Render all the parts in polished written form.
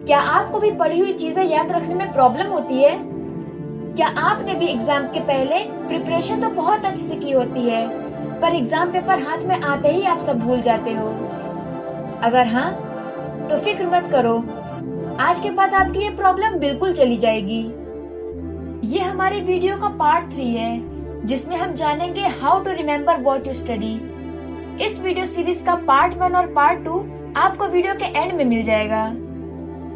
क्या आपको भी पढ़ी हुई चीजें याद रखने में प्रॉब्लम होती है? क्या आपने भी एग्जाम के पहले प्रिपरेशन तो बहुत अच्छे से की होती है, पर एग्जाम पेपर हाथ में आते ही आप सब भूल जाते हो? अगर हाँ, तो फिक्र मत करो, आज के बाद आपकी ये प्रॉब्लम बिल्कुल चली जाएगी। ये हमारी वीडियो का पार्ट 3 है, जिसमें हम जानेंगे how to remember what you study. इस वीडियो सीरीज का पार्ट 1 और पार्ट 2 आपको वीडियो के एंड में मिल जाएगा।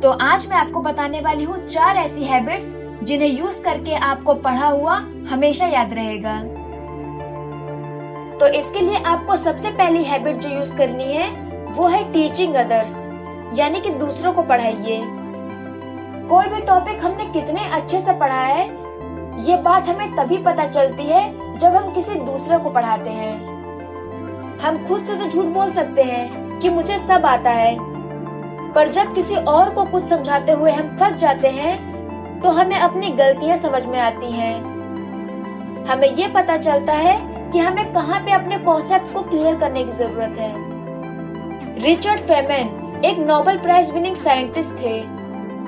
तो आज मैं आपको बताने वाली हूँ 4 ऐसी हैबिट्स जिन्हें यूज करके आपको पढ़ा हुआ हमेशा याद रहेगा। तो इसके लिए आपको सबसे पहली हैबिट जो यूज करनी है वो है टीचिंग अदर्स, यानी कि दूसरों को पढ़ाइए। कोई भी टॉपिक हमने कितने अच्छे से पढ़ा है, ये बात हमें तभी पता चलती है जब हम किसी दूसरे को पढ़ाते हैं। हम खुद से तो झूठ बोल सकते हैं कि मुझे सब आता है, पर जब किसी और को कुछ समझाते हुए हम फंस जाते हैं तो हमें अपनी गलतियां समझ में आती हैं। हमें ये पता चलता है कि हमें कहाँ पे अपने कॉन्सेप्ट को क्लियर करने की जरूरत है। रिचर्ड फेमन एक नोबेल प्राइज विनिंग साइंटिस्ट थे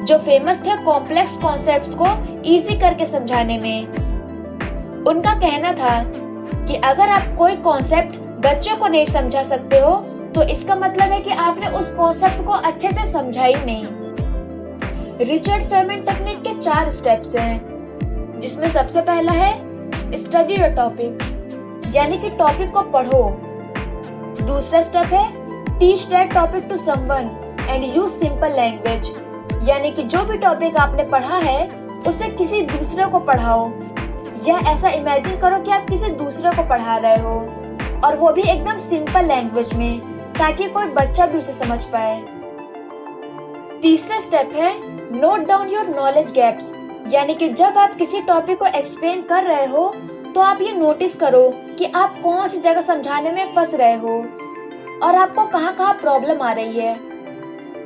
जो फेमस थे कॉम्प्लेक्स कॉन्सेप्ट्स को इजी करके समझाने में। उनका कहना था कि अगर आप कोई कॉन्सेप्ट बच्चों को नहीं समझा सकते हो तो इसका मतलब है कि आपने उस कॉन्सेप्ट को अच्छे से समझा ही नहीं। रिचर्ड फेमन टेक्निक के 4 स्टेप्स हैं, जिसमें सबसे पहला है स्टडी द टॉपिक, यानी कि टॉपिक को पढ़ो। दूसरा स्टेप है teach that topic to someone and use simple language, यानी कि जो भी टॉपिक आपने पढ़ा है उसे किसी दूसरे को पढ़ाओ, या ऐसा इमेजिन करो कि आप किसी दूसरे को पढ़ा रहे हो, और वो भी एकदम सिंपल लैंग्वेज में, ताकि कोई बच्चा भी उसे समझ पाए। तीसरा स्टेप है note down your knowledge gaps, यानी कि जब आप किसी टॉपिक को एक्सप्लेन कर रहे हो तो आप ये नोटिस करो कि आप कौन सी जगह समझाने में फंस रहे हो और आपको कहाँ प्रॉब्लम आ रही है।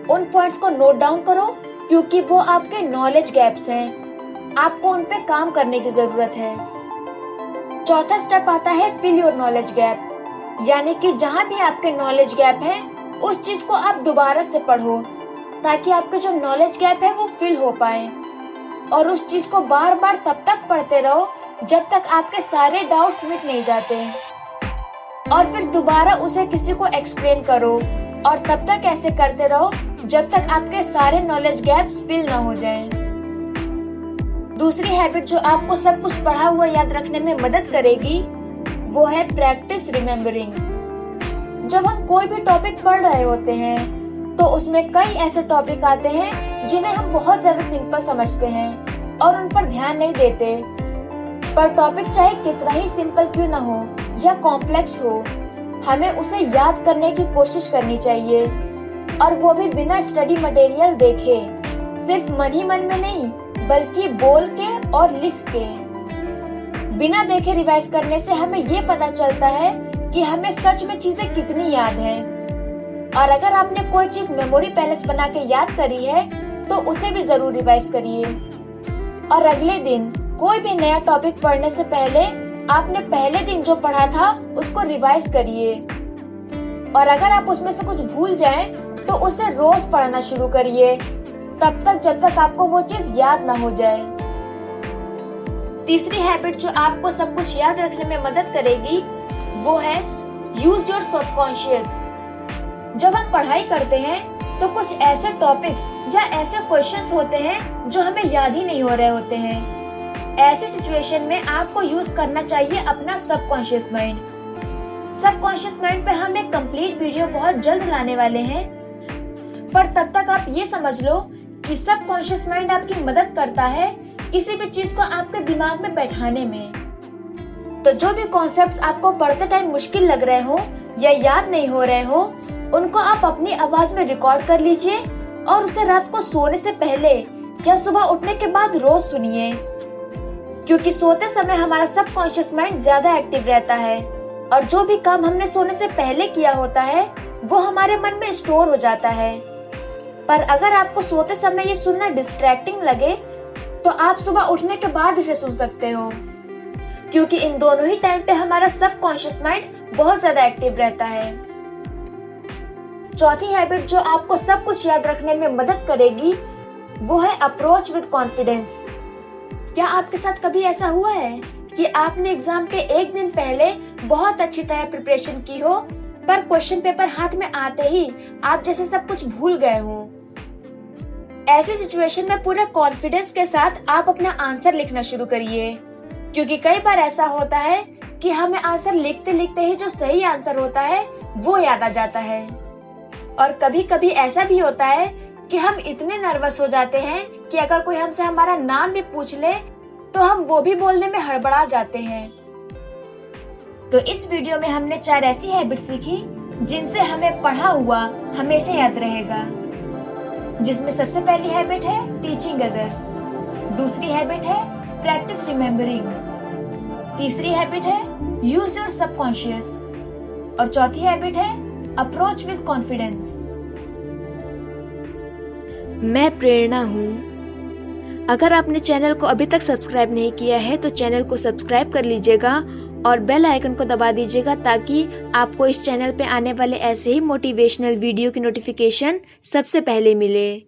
उन पॉइंट्स को नोट डाउन करो, क्योंकि वो आपके नॉलेज गैप्स हैं, आपको उन पे काम करने की जरूरत है। चौथा स्टेप आता है फिल योर नॉलेज गैप, यानी कि जहाँ भी आपके नॉलेज गैप है उस चीज को आप दोबारा से पढ़ो, ताकि आपके जो नॉलेज गैप है वो फिल हो पाए। और उस चीज को बार बार तब तक पढ़ते रहो जब तक आपके सारे डाउट्स मिट नहीं जाते, और फिर दोबारा उसे किसी को एक्सप्लेन करो, और तब तक ऐसे करते रहो जब तक आपके सारे नॉलेज गैप्स फिल ना हो जाएं। दूसरी हैबिट जो आपको सब कुछ पढ़ा हुआ याद रखने में मदद करेगी वो है प्रैक्टिस रिमेम्बरिंग। जब हम कोई भी टॉपिक पढ़ रहे होते हैं तो उसमें कई ऐसे टॉपिक आते हैं जिन्हें हम बहुत ज्यादा सिंपल समझते हैं और उन पर ध्यान नहीं देते, पर टॉपिक चाहे कितना ही सिंपल क्यों ना हो या कॉम्प्लेक्स हो, हमें उसे याद करने की कोशिश करनी चाहिए, और वो भी बिना स्टडी मटेरियल देखे, सिर्फ मन ही मन में नहीं बल्कि बोल के और लिख के। बिना देखे रिवाइज करने से हमें ये पता चलता है कि हमें सच में चीजें कितनी याद हैं। और अगर आपने कोई चीज मेमोरी पैलेस बना के याद करी है तो उसे भी जरूर रिवाइज करिए। और अगले दिन कोई भी नया टॉपिक पढ़ने से पहले आपने पहले दिन जो पढ़ा था उसको रिवाइज करिए। और अगर आप उसमें से कुछ भूल जाएं तो उसे रोज पढ़ना शुरू करिए, तब तक जब तक आपको वो चीज याद ना हो जाए। तीसरी हैबिट जो आपको सब कुछ याद रखने में मदद करेगी वो है यूज योर सबकॉन्शियस। जब हम पढ़ाई करते हैं तो कुछ ऐसे टॉपिक्स या ऐसे क्वेश्चंस होते हैं जो हमें याद ही नहीं हो रहे होते हैं। ऐसी सिचुएशन में आपको यूज करना चाहिए अपना सबकॉन्शियस माइंड। सबकॉन्शियस माइंड पे हम एक कंप्लीट वीडियो बहुत जल्द लाने वाले हैं, पर तब तक आप ये समझ लो कि सबकॉन्शियस माइंड आपकी मदद करता है किसी भी चीज को आपके दिमाग में बैठाने में। तो जो भी कॉन्सेप्ट्स आपको पढ़ते टाइम मुश्किल लग रहे हो या याद नहीं हो रहे हो, उनको आप अपनी आवाज में रिकॉर्ड कर लीजिए और उसे रात को सोने से पहले या सुबह उठने के बाद रोज सुनिए, क्योंकि सोते समय हमारा सबकॉन्शियस माइंड ज्यादा एक्टिव रहता है और जो भी काम हमने सोने से पहले किया होता है वो हमारे मन में स्टोर हो जाता है। पर अगर आपको सोते समय ये सुनना डिस्ट्रैक्टिंग लगे तो आप सुबह उठने के बाद इसे सुन सकते हो, क्योंकि इन दोनों ही टाइम पे हमारा सबकॉन्शियस माइंड बहुत ज्यादा एक्टिव रहता है। चौथी हैबिट जो आपको सब कुछ याद रखने में मदद करेगी वो है अप्रोच विद कॉन्फिडेंस। क्या आपके साथ कभी ऐसा हुआ है कि आपने एग्जाम के एक दिन पहले बहुत अच्छी तरह प्रिपरेशन की हो, पर क्वेश्चन पेपर हाथ में आते ही आप जैसे सब कुछ भूल गए हो? ऐसी सिचुएशन में पूरे कॉन्फिडेंस के साथ आप अपना आंसर लिखना शुरू करिए, क्योंकि कई बार ऐसा होता है कि हमें आंसर लिखते लिखते ही जो सही आंसर होता है वो याद आ जाता है। और कभी कभी ऐसा भी होता है कि हम इतने नर्वस हो जाते हैं कि अगर कोई हमसे हमारा नाम भी पूछ ले तो हम वो भी बोलने में हड़बड़ा जाते हैं। तो इस वीडियो में हमने 4 ऐसी हैबिट सीखी जिनसे हमें पढ़ा हुआ हमेशा याद रहेगा। जिसमें सबसे पहली हैबिट है टीचिंग अदर्स, दूसरी हैबिट है प्रैक्टिस रिमेम्बरिंग, तीसरी हैबिट है यूज योर सबकॉन्शियस और चौथी हैबिट है अप्रोच विद कॉन्फिडेंस। मैं प्रेरणा हूँ। अगर आपने चैनल को अभी तक सब्सक्राइब नहीं किया है तो चैनल को सब्सक्राइब कर लीजिएगा और बेल आइकन को दबा दीजिएगा ताकि आपको इस चैनल पे आने वाले ऐसे ही मोटिवेशनल वीडियो की नोटिफिकेशन सबसे पहले मिले।